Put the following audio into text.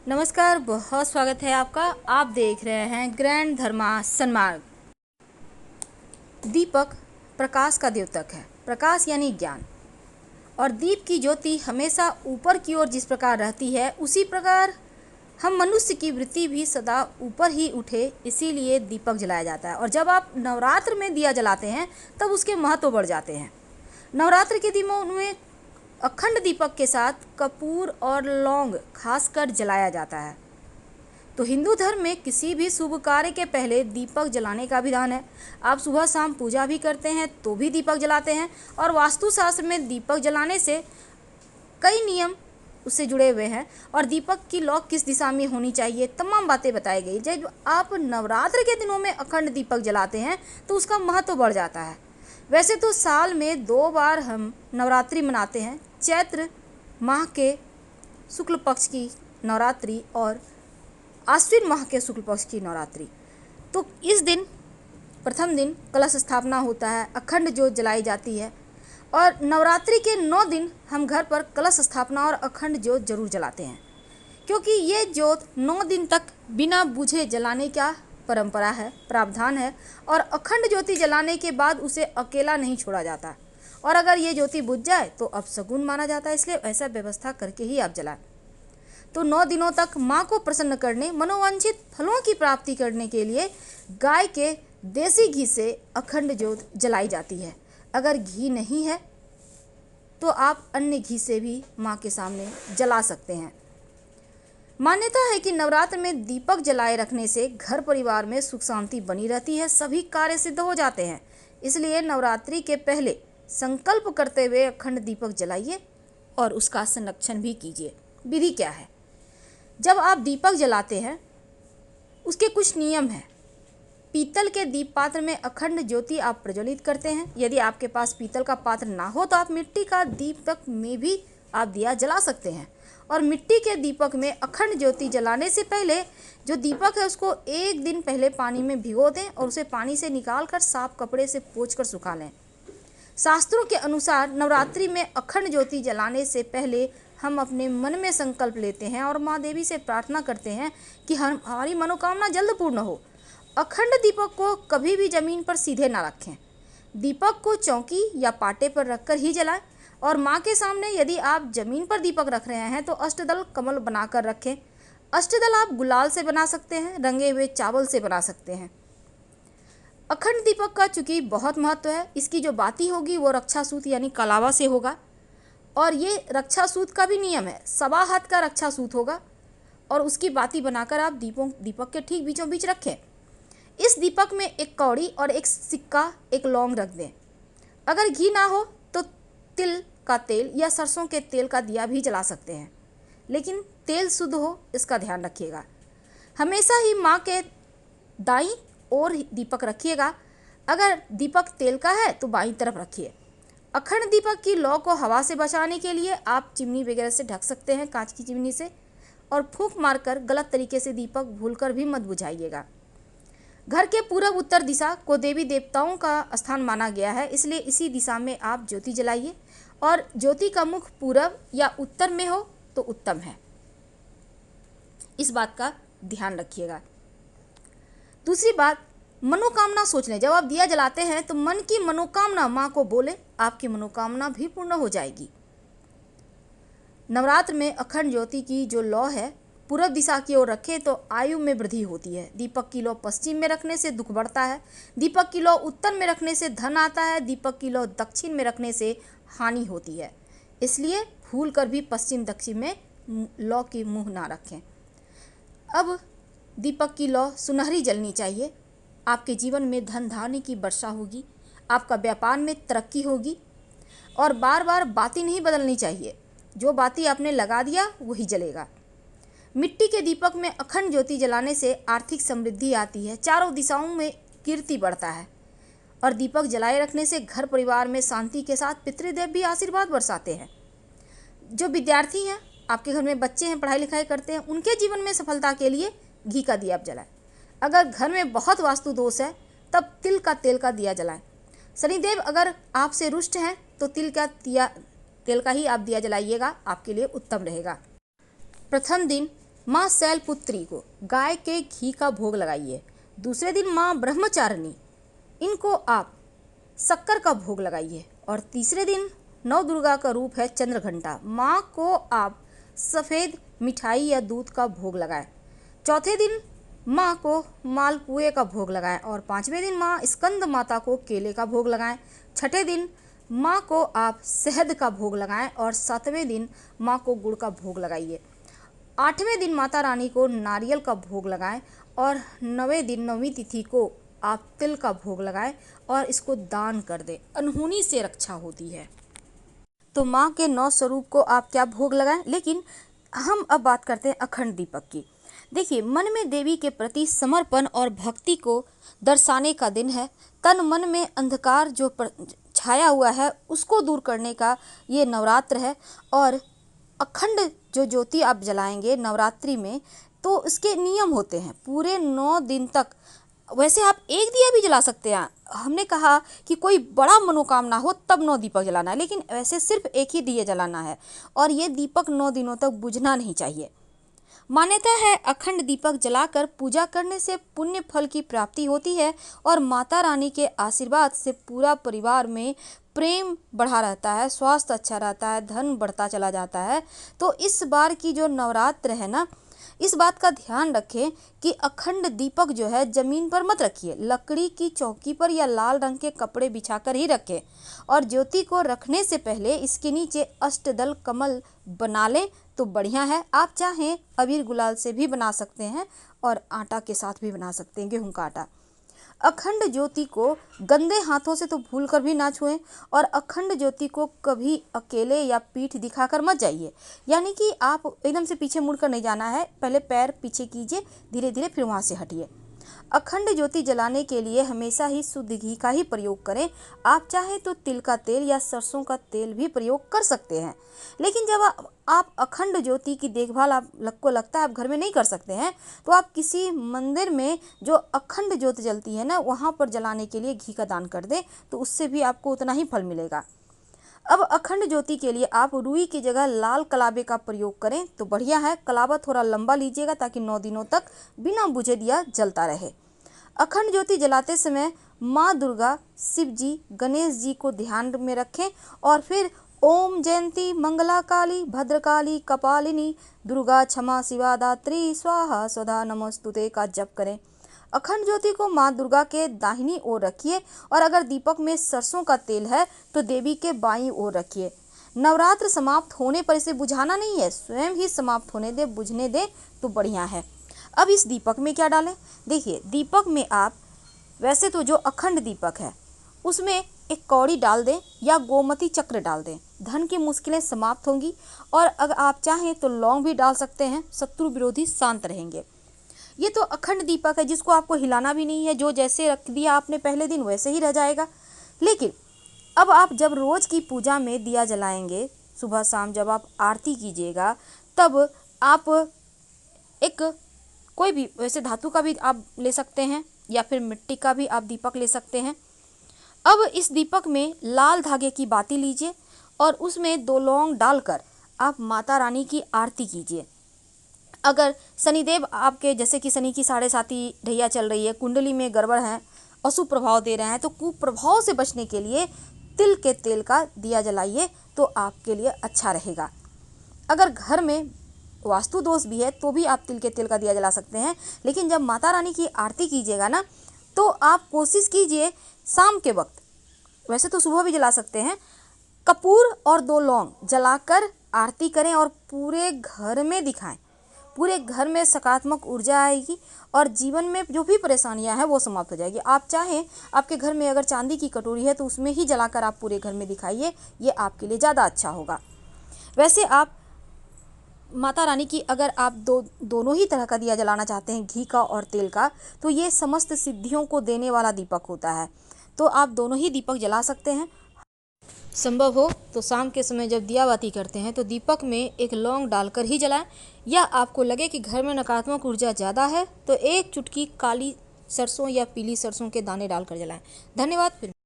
नमस्कार, बहुत स्वागत है आपका। आप देख रहे हैं ग्रैंड धर्मा सन्मार्ग। दीपक प्रकाश का द्योतक है। प्रकाश यानी ज्ञान, और दीप की ज्योति हमेशा ऊपर की ओर जिस प्रकार रहती है, उसी प्रकार हम मनुष्य की वृत्ति भी सदा ऊपर ही उठे, इसीलिए दीपक जलाया जाता है। और जब आप नवरात्र में दिया जलाते हैं तब उसके महत्व बढ़ जाते हैं। नवरात्र के दिनों में अखंड दीपक के साथ कपूर और लौंग खासकर जलाया जाता है। तो हिंदू धर्म में किसी भी शुभ कार्य के पहले दीपक जलाने का विधान है। आप सुबह शाम पूजा भी करते हैं तो भी दीपक जलाते हैं, और वास्तुशास्त्र में दीपक जलाने से कई नियम उससे जुड़े हुए हैं, और दीपक की लौ किस दिशा में होनी चाहिए, तमाम बातें बताई गई। जब आप नवरात्र के दिनों में अखंड दीपक जलाते हैं तो उसका महत्व बढ़ जाता है। वैसे तो साल में 2 बार हम नवरात्रि मनाते हैं, चैत्र माह के शुक्ल पक्ष की नवरात्रि और आश्विन माह के शुक्ल पक्ष की नवरात्रि। तो इस दिन प्रथम दिन कलश स्थापना होता है, अखंड ज्योत जलाई जाती है, और नवरात्रि के 9 दिन हम घर पर कलश स्थापना और अखंड ज्योत जरूर जलाते हैं, क्योंकि ये ज्योत 9 दिन तक बिना बुझे जलाने का परंपरा है, प्रावधान है। और अखंड ज्योति जलाने के बाद उसे अकेला नहीं छोड़ा जाता, और अगर ये ज्योति बुझ जाए तो अपशगुन माना जाता है, इसलिए ऐसा व्यवस्था करके ही आप जलाएं। तो 9 दिनों तक माँ को प्रसन्न करने, मनोवांछित फलों की प्राप्ति करने के लिए गाय के देसी घी से अखंड ज्योत जलाई जाती है। अगर घी नहीं है तो आप अन्य घी से भी माँ के सामने जला सकते हैं। मान्यता है कि नवरात्र में दीपक जलाए रखने से घर परिवार में सुख शांति बनी रहती है, सभी कार्य सिद्ध हो जाते हैं। इसलिए नवरात्रि के पहले संकल्प करते हुए अखंड दीपक जलाइए और उसका संरक्षण भी कीजिए। विधि क्या है? जब आप दीपक जलाते हैं उसके कुछ नियम हैं। पीतल के दीप पात्र में अखंड ज्योति आप प्रज्वलित करते हैं। यदि आपके पास पीतल का पात्र ना हो तो आप मिट्टी का दीपक में भी आप दिया जला सकते हैं। और मिट्टी के दीपक में अखंड ज्योति जलाने से पहले जो दीपक है उसको 1 दिन पहले पानी में भिगो दें और उसे पानी से निकाल कर साफ कपड़े से पोंछ कर सुखा लें। शास्त्रों के अनुसार नवरात्रि में अखंड ज्योति जलाने से पहले हम अपने मन में संकल्प लेते हैं और माँ देवी से प्रार्थना करते हैं कि हमारी मनोकामना जल्द पूर्ण हो। अखंड दीपक को कभी भी जमीन पर सीधे ना रखें। दीपक को चौकी या पाटे पर रखकर ही जलाएं। और माँ के सामने यदि आप जमीन पर दीपक रख रहे हैं तो अष्टदल कमल बनाकर रखें। अष्टदल आप गुलाल से बना सकते हैं, रंगे हुए चावल से बना सकते हैं। अखंड दीपक का चूंकि बहुत महत्व है, इसकी जो बाती होगी वो रक्षा सूत यानी कलावा से होगा। और ये रक्षा सूत का भी नियम है, 1.25 हाथ का रक्षा सूत होगा, और उसकी बाती बनाकर आप दीपक के ठीक बीचों बीच रखें। इस दीपक में एक कौड़ी और एक सिक्का, एक लौंग रख दें। अगर घी ना हो तो तिल का तेल या सरसों के तेल का दिया भी जला सकते हैं, लेकिन तेल शुद्ध हो इसका ध्यान रखिएगा। हमेशा ही माँ के दाईं ओर दीपक रखिएगा। अगर दीपक तेल का है तो बाईं तरफ रखिए। अखंड दीपक की लौ को हवा से बचाने के लिए आप चिमनी वगैरह से ढक सकते हैं, कांच की चिमनी से, और फूंक मारकर गलत तरीके से दीपक भूलकर भी मत बुझाइएगा। घर के पूरब उत्तर दिशा को देवी देवताओं का स्थान माना गया है, इसलिए इसी दिशा में आप ज्योति जलाइए, और ज्योति का मुख पूरब या उत्तर में हो तो उत्तम है। इस बात का ध्यान रखिएगा। दूसरी बात, मनोकामना सोच लें। जब आप दिया जलाते हैं तो मन की मनोकामना माँ को बोले, आपकी मनोकामना भी पूर्ण हो जाएगी। नवरात्र में अखंड ज्योति की जो लौ है पूरब दिशा की ओर रखें तो आयु में वृद्धि होती है। दीपक की लौ पश्चिम में रखने से दुख बढ़ता है। दीपक की लौ उत्तर में रखने से धन आता है। दीपक की लौ दक्षिण में रखने से हानि होती है। इसलिए भूल कर भी पश्चिम दक्षिण में लौ की मुंह ना रखें। अब दीपक की लौ सुनहरी जलनी चाहिए। आपके जीवन में धन धान्य की वर्षा होगी, आपका व्यापार में तरक्की होगी, और बार बार बाती नहीं बदलनी चाहिए। जो बाती आपने लगा दिया वही जलेगा। मिट्टी के दीपक में अखंड ज्योति जलाने से आर्थिक समृद्धि आती है, चारों दिशाओं में कीर्ति बढ़ता है, और दीपक जलाए रखने से घर परिवार में शांति के साथ पितृदेव भी आशीर्वाद बरसाते हैं। जो विद्यार्थी हैं, आपके घर में बच्चे हैं, पढ़ाई लिखाई करते हैं, उनके जीवन में सफलता के लिए घी का दिया आप जलाएं। अगर घर में बहुत वास्तु दोष है तब तिल का तेल का दिया जलाएं। शनिदेव अगर आपसे रुष्ट हैं तो तेल का ही आप दिया जलाइएगा, आपके लिए उत्तम रहेगा। प्रथम दिन माँ शैलपुत्री को गाय के घी का भोग लगाइए। दूसरे दिन माँ ब्रह्मचारिणी, इनको आप शक्कर का भोग लगाइए। और तीसरे दिन नव दुर्गा का रूप है चंद्रघंटा, माँ को आप सफ़ेद मिठाई या दूध का भोग लगाएं। चौथे दिन माँ को मालपुए का भोग लगाएं और पाँचवें दिन माँ स्कंद माता को केले का भोग लगाएं। छठे दिन माँ को आप शहद का भोग लगाएं और सातवें दिन माँ को गुड़ का भोग लगाइए। आठवें दिन माता रानी को नारियल का भोग लगाएं और नवें दिन नवमी तिथि को आप तिल का भोग लगाएं और इसको दान कर दें। अनहोनी से रक्षा होती है। तो माँ के 9 स्वरूप को आप क्या भोग लगाएं। लेकिन हम अब बात करते हैं अखंड दीपक की। देखिए, मन में देवी के प्रति समर्पण और भक्ति को दर्शाने का दिन है। तन मन में अंधकार जो छाया हुआ है उसको दूर करने का ये नवरात्र है। और अखंड जो ज्योति आप जलाएंगे नवरात्रि में, तो इसके नियम होते हैं पूरे 9 दिन तक। वैसे आप एक दिया भी जला सकते हैं। हमने कहा कि कोई बड़ा मनोकामना हो तब 9 दीपक जलाना है, लेकिन वैसे सिर्फ एक ही दिया जलाना है और ये दीपक 9 दिनों तक बुझना नहीं चाहिए। मान्यता है अखंड दीपक जलाकर पूजा करने से पुण्य फल की प्राप्ति होती है और माता रानी के आशीर्वाद से पूरा परिवार में प्रेम बढ़ा रहता है, स्वास्थ्य अच्छा रहता है, धन बढ़ता चला जाता है। तो इस बार की जो नवरात्र है ना, इस बात का ध्यान रखें कि अखंड दीपक जो है ज़मीन पर मत रखिए, लकड़ी की चौकी पर या लाल रंग के कपड़े बिछाकर ही रखें। और ज्योति को रखने से पहले इसके नीचे अष्टदल कमल बना लें तो बढ़िया है। आप चाहें अबीर गुलाल से भी बना सकते हैं और आटा के साथ भी बना सकते हैं, गेहूं का आटा। अखंड ज्योति को गंदे हाथों से तो भूल कर भी ना छुएं और अखंड ज्योति को कभी अकेले या पीठ दिखाकर मत जाइए। यानी कि आप एकदम से पीछे मुड़कर नहीं जाना है, पहले पैर पीछे कीजिए, धीरे धीरे फिर वहाँ से हटिए। अखंड ज्योति जलाने के लिए हमेशा ही शुद्ध घी का ही प्रयोग करें। आप चाहें तो तिल का तेल या सरसों का तेल भी प्रयोग कर सकते हैं। लेकिन जब आप अखंड ज्योति की देखभाल आपको लगता है आप घर में नहीं कर सकते हैं, तो आप किसी मंदिर में जो अखंड ज्योति जलती है ना, वहाँ पर जलाने के लिए घी का दान कर दें, तो उससे भी आपको उतना ही फल मिलेगा। अब अखंड ज्योति के लिए आप रुई की जगह लाल कलाबे का प्रयोग करें तो बढ़िया है। कलाबा थोड़ा लंबा लीजिएगा ताकि 9 दिनों तक बिना बुझे दिया जलता रहे। अखंड ज्योति जलाते समय माँ दुर्गा, शिव जी, गणेश जी को ध्यान में रखें और फिर ओम जयंती मंगला काली भद्रकाली कपालिनी दुर्गा क्षमा शिवा दात्री स्वाहा स्वधा नमस्तुते का जप करें। अखंड ज्योति को माँ दुर्गा के दाहिनी ओर रखिए और अगर दीपक में सरसों का तेल है तो देवी के बाईं ओर रखिए। नवरात्र समाप्त होने पर इसे बुझाना नहीं है, स्वयं ही समाप्त होने दे, बुझने दे तो बढ़िया है। अब इस दीपक में क्या डालें। देखिए, दीपक में आप वैसे तो जो अखंड दीपक है उसमें एक कौड़ी डाल दें या गोमती चक्र डाल दें, धन की मुश्किलें समाप्त होंगी। और अगर आप चाहें तो लौंग भी डाल सकते हैं, शत्रु विरोधी शांत रहेंगे। ये तो अखंड दीपक है जिसको आपको हिलाना भी नहीं है, जो जैसे रख दिया आपने पहले दिन वैसे ही रह जाएगा। लेकिन अब आप जब रोज़ की पूजा में दिया जलाएंगे, सुबह शाम जब आप आरती कीजिएगा, तब आप एक कोई भी वैसे धातु का भी आप ले सकते हैं या फिर मिट्टी का भी आप दीपक ले सकते हैं। अब इस दीपक में लाल धागे की बाती लीजिए और उसमें 2 लौंग डालकर आप माता रानी की आरती कीजिए। अगर शनिदेव आपके, जैसे कि शनि की 7.5 ढैया चल रही है, कुंडली में गड़बड़ है, अशुभ प्रभाव दे रहे हैं, तो कुप्रभाव से बचने के लिए तिल के तेल का दिया जलाइए तो आपके लिए अच्छा रहेगा। अगर घर में वास्तु दोष भी है तो भी आप तिल के तेल का दिया जला सकते हैं। लेकिन जब माता रानी की आरती कीजिएगा ना, तो आप कोशिश कीजिए शाम के वक्त, वैसे तो सुबह भी जला सकते हैं, कपूर और 2 लौंग जलाकर आरती करें और पूरे घर में दिखाएं। पूरे घर में सकारात्मक ऊर्जा आएगी और जीवन में जो भी परेशानियां हैं वो समाप्त हो जाएगी। आप चाहें आपके घर में अगर चांदी की कटोरी है तो उसमें ही जलाकर आप पूरे घर में दिखाइए, ये आपके लिए ज़्यादा अच्छा होगा। वैसे आप माता रानी की अगर आप दोनों ही तरह का दिया जलाना चाहते हैं, घी का और तेल का, तो ये समस्त सिद्धियों को देने वाला दीपक होता है, तो आप दोनों ही दीपक जला सकते हैं। संभव हो तो शाम के समय जब दिया बाती करते हैं तो दीपक में एक लौंग डालकर ही जलाएं, या आपको लगे कि घर में नकारात्मक ऊर्जा ज़्यादा है तो एक चुटकी काली सरसों या पीली सरसों के दाने डालकर जलाएं। धन्यवाद। फिर